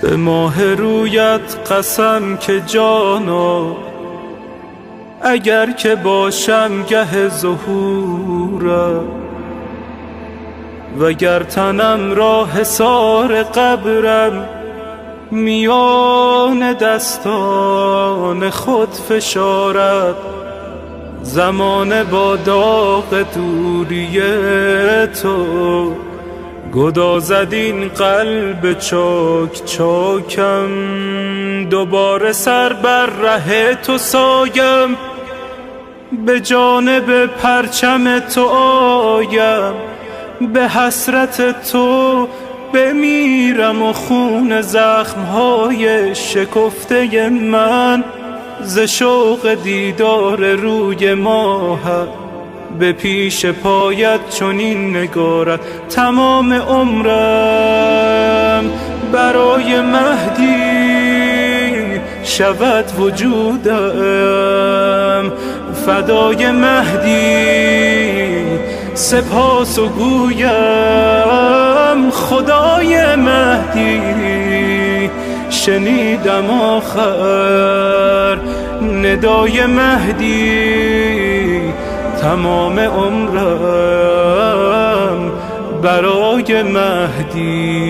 به ماه رویت قسم که جانا، اگر که باشم گه ظهورت، وگر تنم را حصار قبرم، میان دستان خود فشارد. زمانه با داغ دوری تو گدازد این قلب چاک چاکم. دوباره سر بر ره تو سایم، به جانب پرچم تو آیم. به حسرت تو بمیرم و خون زخمهای شکفته من ز شوق دیدار روی ماهت به پیش پایت چنین نگارد. تمام عمرم برای مهدی شود وجودم، فدای مهدی سپاس و گویم. خدای مهدی شنیدم آخر ندای مهدی، تمام عمرم برای مهدی.